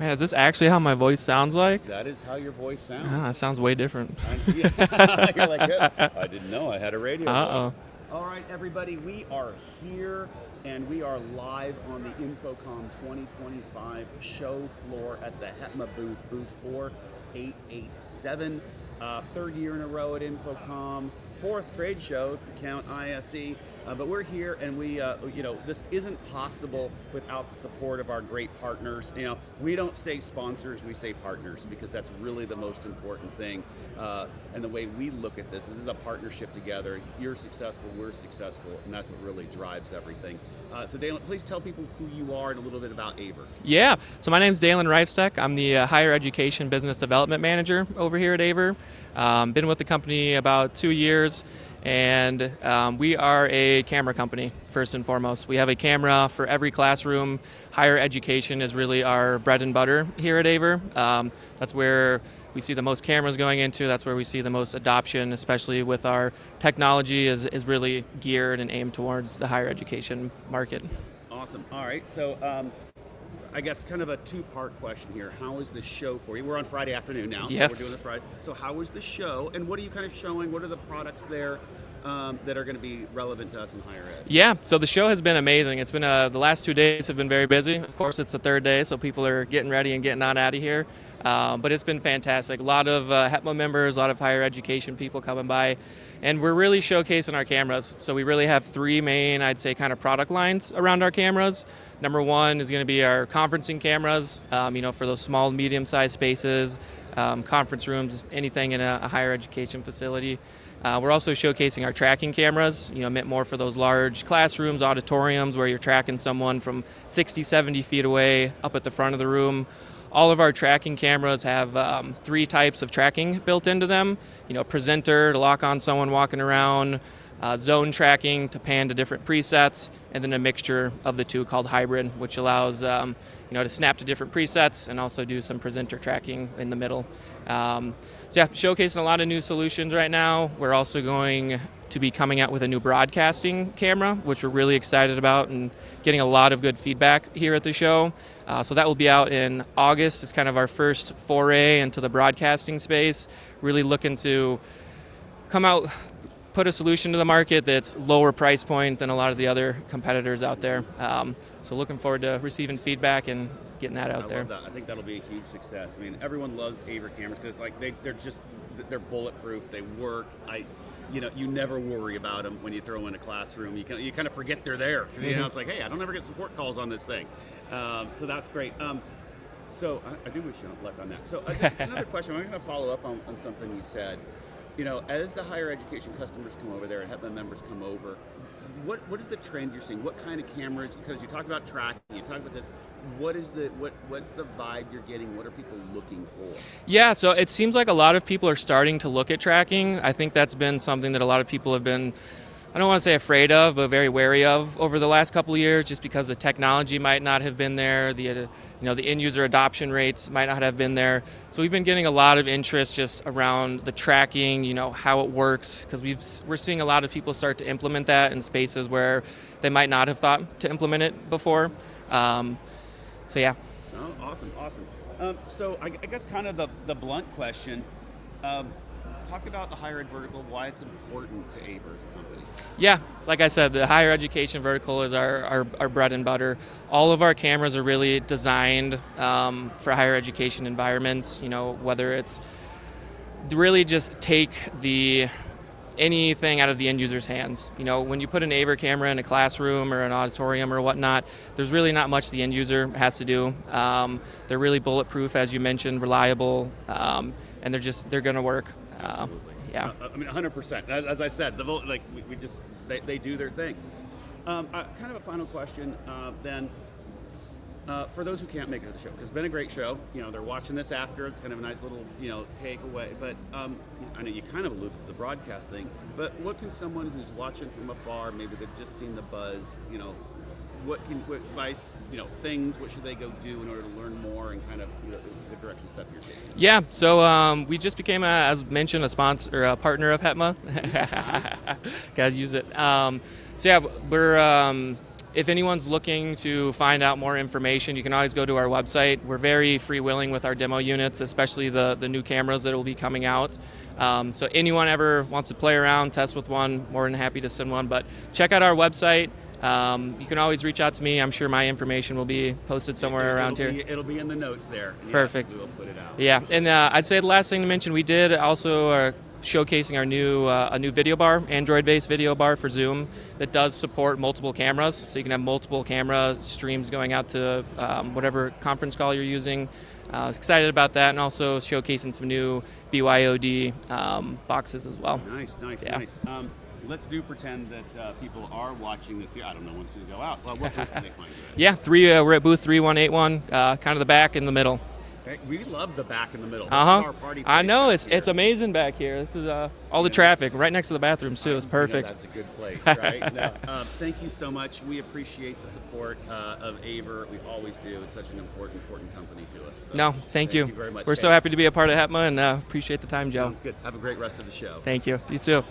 Man, is this actually how my voice sounds like? That is how your voice sounds. That sounds way different. You're like, yeah, I didn't know I had a radio voice. All right, everybody, we are here, and we are live on the InfoComm 2025 show floor at the HETMA booth 4887. Third year in a row at InfoComm, fourth trade show, count ISE. But we're here, and we, this isn't possible without the support of our great partners. We don't say sponsors, we say partners, because that's really the most important thing. And the way we look at this is a partnership together. You're successful, we're successful, and that's what really drives everything. So Dalen, please tell people who you are and a little bit about AVer. Yeah, so my name's Dalen Reifsteck. I'm the Higher Education Business Development Manager over here at AVer. Been with the company about 2 years. And we are a camera company, first and foremost. We have a camera for every classroom. Higher education is really our bread and butter here at AVer. That's where we see the most cameras going into. That's where we see the most adoption, especially with our technology is really geared and aimed towards the higher education market. Awesome. All right. So I guess kind of a two-part question here. How was the show for you? We're on Friday afternoon now. Yes. So we're doing this Friday. So how was the show, and what are you kind of showing? What are the products there that are going to be relevant to us in higher ed? Yeah, so the show has been amazing. It's been the last 2 days have been very busy. Of course, it's the third day, so people are getting ready and getting on out of here. But it's been fantastic. A lot of HETMA members, a lot of higher education people coming by, and we're really showcasing our cameras. So we really have three main, I'd say, kind of product lines around our cameras. Number one is going to be our conferencing cameras, for those small, medium-sized spaces, conference rooms, anything in a higher education facility. We're also showcasing our tracking cameras, meant more for those large classrooms, auditoriums, where you're tracking someone from 60, 70 feet away up at the front of the room. All of our tracking cameras have three types of tracking built into them. Presenter to lock on someone walking around, zone tracking to pan to different presets, and then a mixture of the two called hybrid, which allows to snap to different presets and also do some presenter tracking in the middle. Showcasing a lot of new solutions right now. We're also going to be coming out with a new broadcasting camera, which we're really excited about and getting a lot of good feedback here at the show. So that will be out in August. It's kind of our first foray into the broadcasting space, really looking to come out, put a solution to the market that's lower price point than a lot of the other competitors out there. So looking forward to receiving feedback and getting that out there. I love that. I think that'll be a huge success. I mean, everyone loves AVer cameras because they're bulletproof. They work. You never worry about them when you throw them in a classroom. You kind of forget they're there. It's like, hey, I don't ever get support calls on this thing. So that's great. So I do wish you luck on that. So just another question. I'm going to follow up on something you said. As the higher education customers come over there and HETMA members come over, what is the trend you're seeing? What kind of cameras? Because you talk about tracking, you talk about this. What's the vibe you're getting? What are people looking for? Yeah, so it seems like a lot of people are starting to look at tracking. I think that's been something that a lot of people have been, I don't want to say afraid of, but very wary of over the last couple of years, just because the technology might not have been there, the end user adoption rates might not have been there. So we've been getting a lot of interest just around the tracking, how it works, because we're seeing a lot of people start to implement that in spaces where they might not have thought to implement it before. So yeah. Oh, awesome. So I guess kind of the blunt question. Talk about the higher ed vertical, why it's important to AVer as a company. Yeah, like I said, the higher education vertical is our bread and butter. All of our cameras are really designed for higher education environments, whether it's really just take anything out of the end user's hands. When you put an AVer camera in a classroom or an auditorium or whatnot, there's really not much the end user has to do. They're really bulletproof, as you mentioned, reliable, and they're going to work. Yeah. 100%. As I said, they do their thing. Kind of a final question then. For those who can't make it to the show, because it's been a great show. They're watching this after. It's kind of a nice little, takeaway. But I know you kind of alluded to the broadcast thing. But what can someone who's watching from afar, maybe they've just seen the buzz, what advice, things, what should they go do in order to learn more and kind of the direction stuff you're taking? Yeah, so we just became, as mentioned, a sponsor or a partner of HETMA. Guys, use it. So yeah, we're if anyone's looking to find out more information, you can always go to our website. We're very freewheeling with our demo units, especially the new cameras that will be coming out. So anyone ever wants to play around, test with one, more than happy to send one. But check out our website. You can always reach out to me. I'm sure my information will be posted somewhere around here. It'll be in the notes there. Perfect. Yeah, we'll put it out. Yeah, and I'd say the last thing to mention, we did also showcasing our new a new video bar, Android-based video bar for Zoom that does support multiple cameras, so you can have multiple camera streams going out to whatever conference call you're using. Excited about that, and also showcasing some new BYOD boxes as well. Nice. Let's pretend that people are watching this here. I don't know when it's going to go out. Well, what booth can they find you at? Yeah, we're at booth 3181, kind of the back in the middle. Okay. We love the back in the middle. Our party place. I know, it's amazing back here. This is all the traffic right next to the bathrooms too. It's perfect. That's a good place, right? No, thank you so much. We appreciate the support of AVer. We always do. It's such an important company to us. So no, thank you. Thank you very much. We're so happy to be a part of HETMA, and appreciate the time, Joe. Sounds good. Have a great rest of the show. Thank you. You too.